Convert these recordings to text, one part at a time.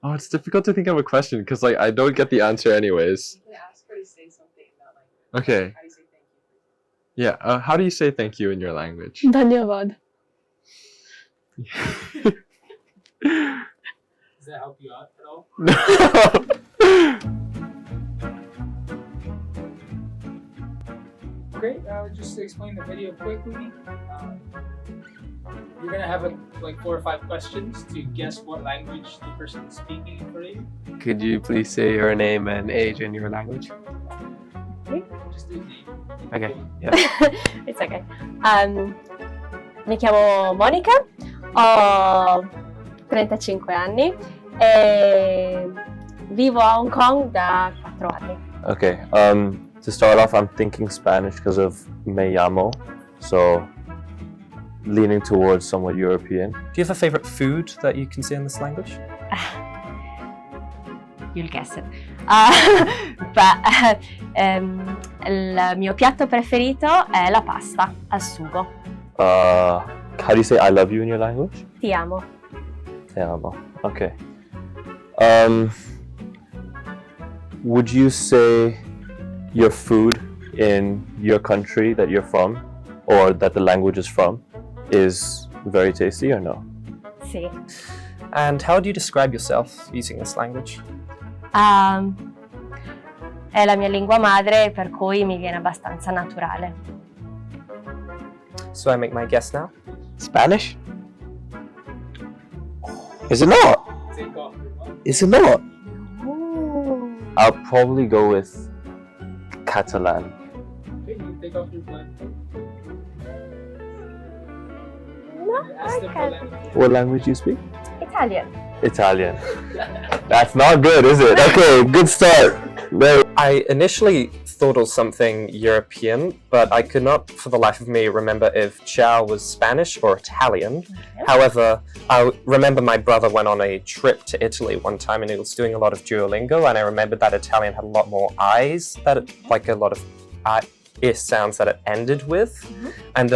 Oh, it's difficult to think of a question because like I don't get the answer anyways. You can ask her to say something in that language. Okay. How do you say thank you? Yeah. How do you say thank you in your language? धन्यवाद. Does that help you out at all? No. Great. Just to explain the video quickly, you're gonna have like 4 or 5 questions to guess what language the person is speaking for you. Could you please say your name and age in your language? Just do name. Okay, yeah. It's okay. Mi chiamo Monica, ho 35 anni e vivo a Hong Kong da 4 anni. Okay, to start off, I'm thinking Spanish because of me llamo, so leaning towards somewhat European. Do you have a favorite food that you can say in this language? You'll guess it. Il mio piatto preferito è la pasta al sugo. How do you say I love you in your language? Ti amo. Te amo. Okay. Would you say your food in your country that you're from, or that the language is from, is very tasty or no? Sì. And how do you describe yourself using this language? È la mia lingua madre, per cui mi viene abbastanza naturale. So I make my guess now? Spanish? Is it not? Take off your mic. Is it not? I'll probably go with Catalan. Okay, you take off your blindfold. No, Ask them okay. what language. What language do you speak? Italian. Italian. That's not good, is it? Okay, good start. I initially thought it was something European, but I could not for the life of me remember if ciao was Spanish or Italian. Okay. However, I remember my brother went on a trip to Italy one time and he was doing a lot of Duolingo, and I remembered that Italian had a lot more I's, like a lot of is sounds that it ended with. And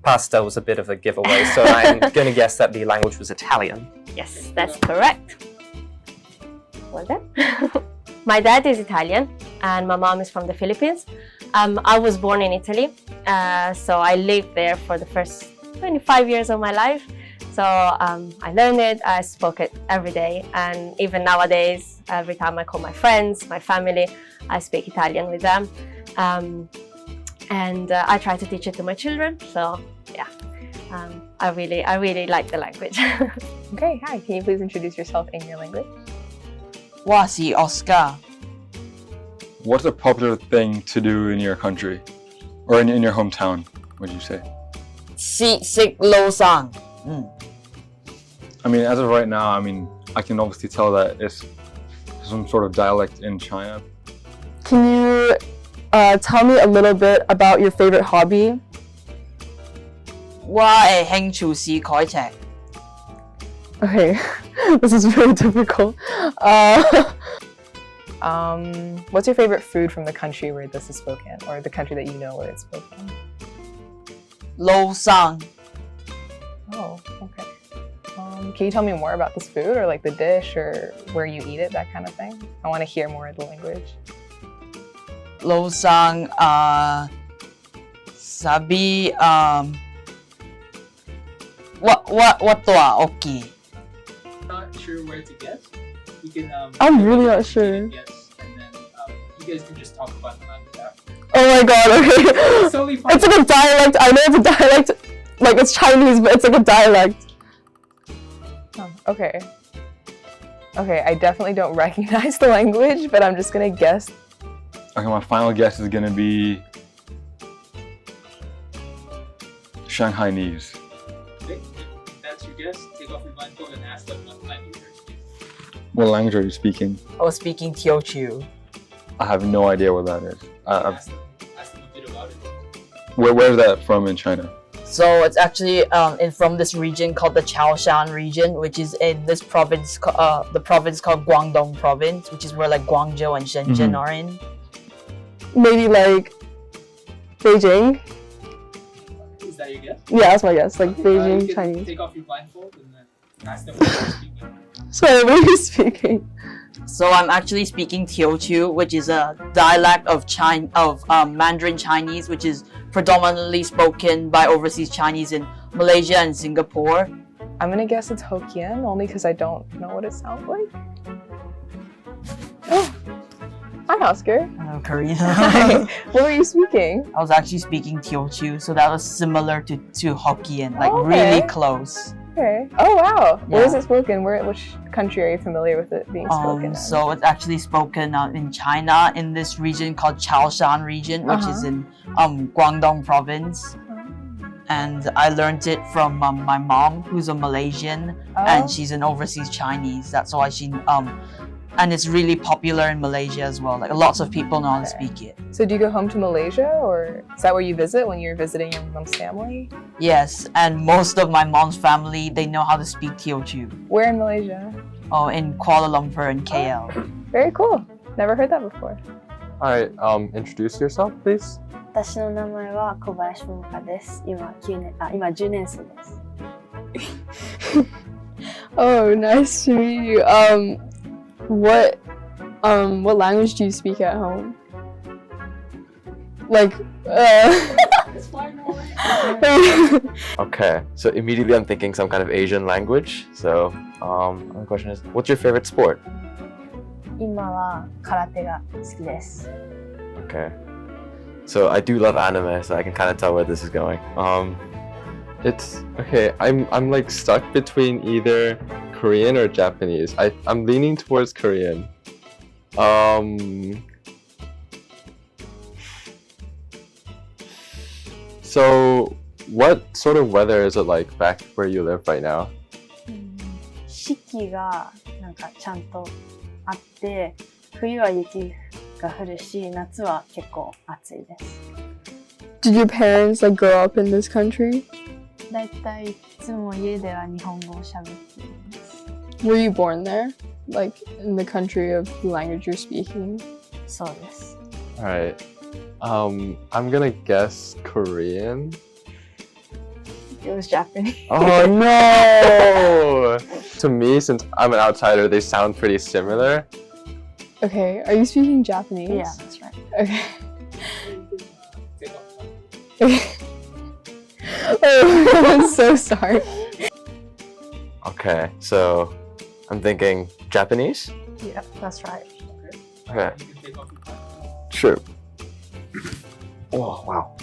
pasta was a bit of a giveaway, so I'm going to guess that the language was Italian. Yes, that's correct. Well done. My dad is Italian and my mom is from the Philippines. I was born in Italy, so I lived there for the first 25 years of my life. So I learned it, I spoke it every day, and even nowadays, every time I call my friends, my family, I speak Italian with them. And I try to teach it to my children, so yeah. I really like the language. Okay, hi. Can you please introduce yourself in your language? 我是 Oscar. What's a popular thing to do in your country? Or in your hometown, would you say? 食路上. I mean, as of right now, I mean, I can obviously tell that it's some sort of dialect in China. Can you tell me a little bit about your favorite hobby? 我嘅興趣是改尺. Okay, this is very difficult. What's your favorite food from the country where this is spoken, or the country that you know where it's spoken? 路上. Oh, okay. Can you tell me more about this food, or like the dish, or where you eat it, that kind of thing? I want to hear more of the language. 路上 sabi 我大屋企. Not sure where to guess. You can. I'm really not you sure. can guess, and then you guys can just talk about the language after. Oh my god, okay. It's totally fine. It's like a dialect. I know it's a dialect. Like it's Chinese, but it's like a dialect. Oh, okay. Okay, I definitely don't recognize the language, but I'm just gonna guess. Okay, my final guess is gonna be Shanghainese. Okay, if that's your guess, take off your blindfold and ask them what language they're speaking. What language are you speaking? I was speaking Teochew. I have no idea what that is. Ask them a bit about it. Where's that from in China? So it's actually from this region called the Chaoshan region, which is in this province, the province called Guangdong province, which is where like Guangzhou and Shenzhen are in. Maybe like Beijing. Is that your guess? Yeah, that's my guess. Like You Beijing, can Chinese. Take off your blindfold and then ask them what they're speaking. Sorry, what are you speaking? So I'm actually speaking Teochew, which is a dialect of Mandarin Chinese, which is predominantly spoken by overseas Chinese in Malaysia and Singapore. I'm gonna guess it's Hokkien, only because I don't know what it sounds like. Oh, hi Oscar. Hello, Korean. Hi. What were you speaking? I was actually speaking Teochew, so that was similar to Hokkien, like Okay. really close. Okay. Oh wow. Where is Yeah. it spoken? Which country are you familiar with it being spoken in? So it's actually spoken in China in this region called Chaoshan region, which is in Guangdong province. And I learned it from my mom, who's a Malaysian, and she's an overseas Chinese. That's why she and it's really popular in Malaysia as well. Like lots of people know how to speak it. So do you go home to Malaysia, or is that where you visit when you're visiting your mom's family? Yes, and most of my mom's family, they know how to speak Teochew. Where in Malaysia? Oh, in Kuala Lumpur and KL. Very cool. Never heard that before. Alright, introduce yourself, please. 私の名前は小林桃香です。今10年生です。 Oh, nice to meet you. What language do you speak at home? Like, Okay, so immediately I'm thinking some kind of Asian language. So, the question is, what's your favorite sport? 今は空手が好きです。 Okay, so I do love anime, so I can kind of tell where this is going. It's okay. I'm like stuck between either Korean or Japanese. I'm leaning towards Korean. So what sort of weather is it like back where you live right now? 四季がなんかちゃんとあって、冬は雪が降るし、夏は結構暑いです。 did your parents like grow up in this country? だいたいいつも家では日本語を喋っています。 Were you born there? Like in the country of the language you're speaking? そうです。 Alright. I'm gonna guess Korean. It was Japanese. Oh no! To me, since I'm an outsider, they sound pretty similar. Okay, are you speaking Japanese? Yeah, that's right. Okay. Take off. Oh, I'm so sorry. Okay, so I'm thinking Japanese? Yeah, that's right. Okay, You can take off your glasses. sure. Oh, wow.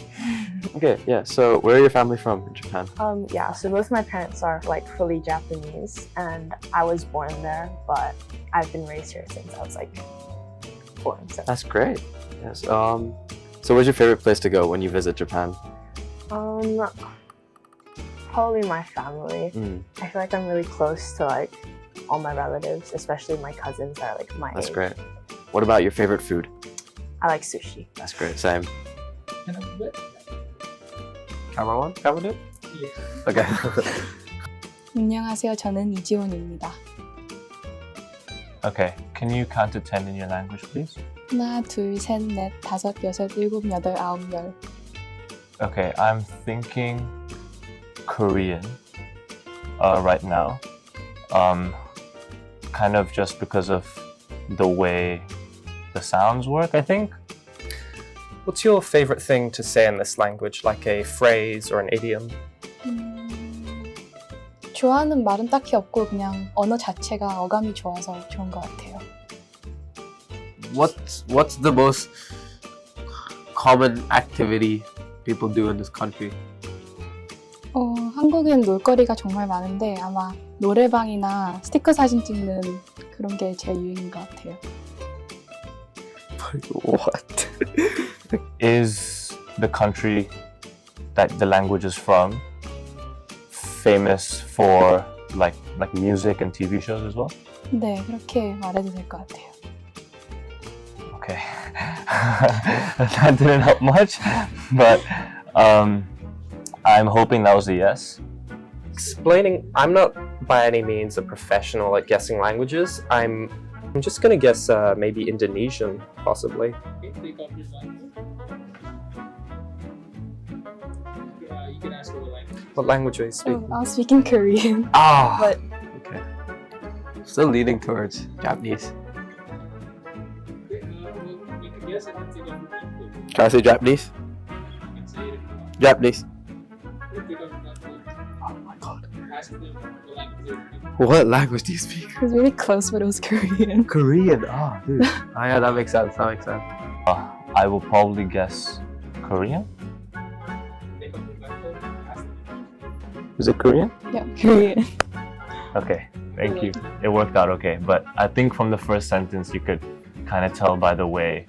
Okay, yeah, so where are your family from in Japan? Yeah, so both my parents are like fully Japanese, and I was born there, but I've been raised here since I was like born. So. That's great. Yes. So where's your favorite place to go when you visit Japan? Probably my family. Mm, I feel like I'm really close to like all my relatives, especially my cousins that are like my that's age. great. What about your favorite food? I like sushi. That's great. Same. Can I do it? Camera one? Camera two? Yes. Okay. 안녕하세요. 저는 이지원입니다. Okay, can you count to 10 in your language, please? 하나, 둘, 셋, 넷, 다섯, 여섯, 일곱, 여덟, 아홉, 열. Okay, I'm thinking Korean right now. Kind of just because of the way the sounds work, I think. What's your favorite thing to say in this language, like a phrase or an idiom? 좋아하는 말은 딱히 없고 그냥 언어 자체가 어감이 좋아서 좋은 것 같아요. What's the most common activity people do in this country? 한국엔 놀거리가 정말 많은데 아마 노래방이나 스티커 사진 찍는 그런 게 제일 유행인 것 같아요. What? Is the country that the language is from famous for like music and TV shows as well? 네, 그렇게 말해도 될 것 같아요. Okay. That didn't help much, but I'm hoping that was a yes. I'm not by any means a professional at guessing languages. I'm just gonna guess maybe Indonesian, possibly. Okay, take off your glasses. You can ask her what language. What language are you speaking? I was speaking Korean. Ah, But okay. Still leaning towards Japanese. Okay, we'll make a guess and then take a clue. Can I say Japanese? You can say it if you want. Japanese. We'll take a clue. Oh my god. Ask them the language they speak. What language do you speak? It was really close, but it was Korean. Korean. Oh, dude. Oh, yeah, that makes sense. That makes sense. I will probably guess Korean. Take a clue. Ask them. Is it Korean? Yeah, Korean. Okay, thank you. It worked out okay, but I think from the first sentence you could kind of tell by the way.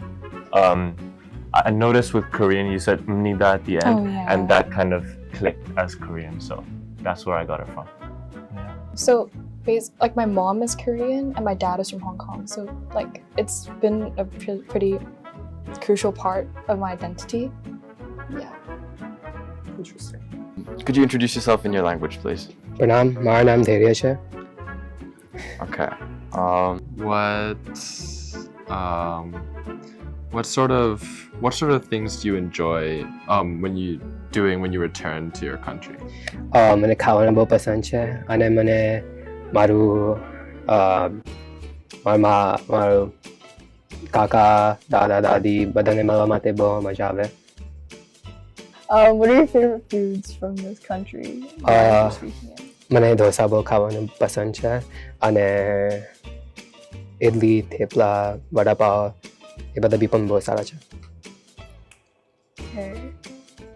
I noticed with Korean you said "mnida" at the end, Oh, yeah. and that kind of clicked as Korean, so that's where I got it from. So, like my mom is Korean and my dad is from Hong Kong. So, like, it's been a pretty crucial part of my identity. Yeah. Interesting. Could you introduce yourself in your language, please? Pranam, Mara naam Teochew. Okay. What sort of things do you enjoy when you return to your country? મને ખાવાનું બહુ પસંદ છે અને મને મારું મારું કાકા દાદા દાદી બધાને મળવા માટે બહુ મજા આવે. What are your favorite foods from this country? મને ઢોસા બહુ ખાવાનું પસંદ છે અને ઇડલી થેપલા વડાપાવ એ બધા બી પણ બહુ સારા છે.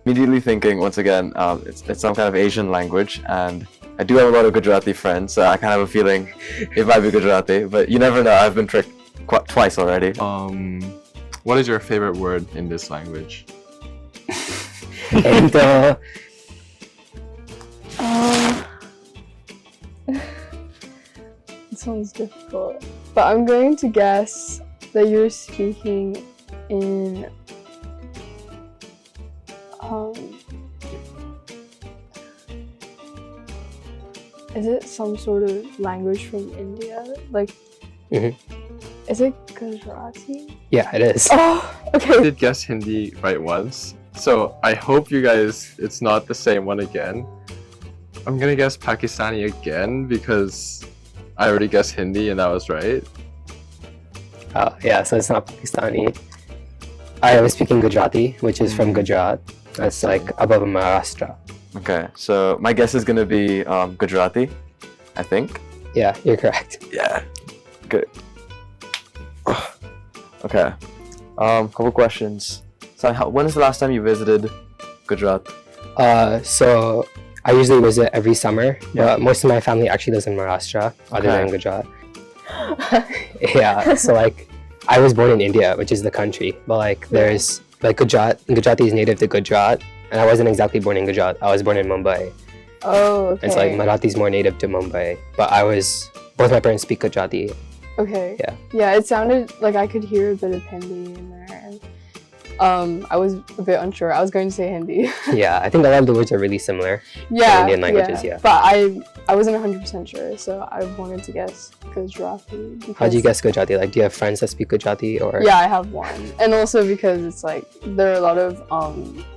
Immediately thinking, once again, it's some kind of Asian language, and I do have a lot of Gujarati friends, so I kind of have a feeling it might be Gujarati, but you never know. I've been tricked twice already. What is your favorite word in this language? Ento. It sounds difficult, but I'm going to guess that you're speaking in is it some sort of language from India? Like, is it Gujarati? Yeah, it is. Oh, okay. I did guess Hindi right once, so I hope you guys, it's not the same one again. I'm gonna guess Pakistani again because I already guessed Hindi and that was right. Yeah, so it's not Pakistani. I was speaking Gujarati, which is from Gujarat. That's like above Maharashtra. Okay, so my guess is gonna be Gujarati, I think. Yeah, you're correct. Yeah, good. Okay, couple questions. So, when is the last time you visited Gujarat? So I usually visit every summer, but most of my family actually lives in Maharashtra, other Okay. than Gujarat. Yeah, so like I was born in India, which is the country, but like there's like Gujarati is native to Gujarat, and I wasn't exactly born in Gujarat. I was born in Mumbai. Oh, okay. It's like Marathi is more native to Mumbai, but both my parents speak Gujarati. Okay. Yeah. Yeah, it sounded like I could hear a bit of Hindi in there. And, I was a bit unsure. I was going to say Hindi. Yeah, I think a lot of the words are really similar Yeah. to Indian languages. Yeah. But I wasn't 100% sure, so I wanted to guess Gujarati. How do you guess Gujarati? Like, do you have friends that speak Gujarati or? Yeah, I have one, and also because it's like there are a lot of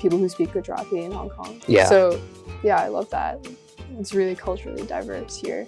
people who speak Gujarati in Hong Kong. Yeah. So yeah, I love that. It's really culturally diverse here.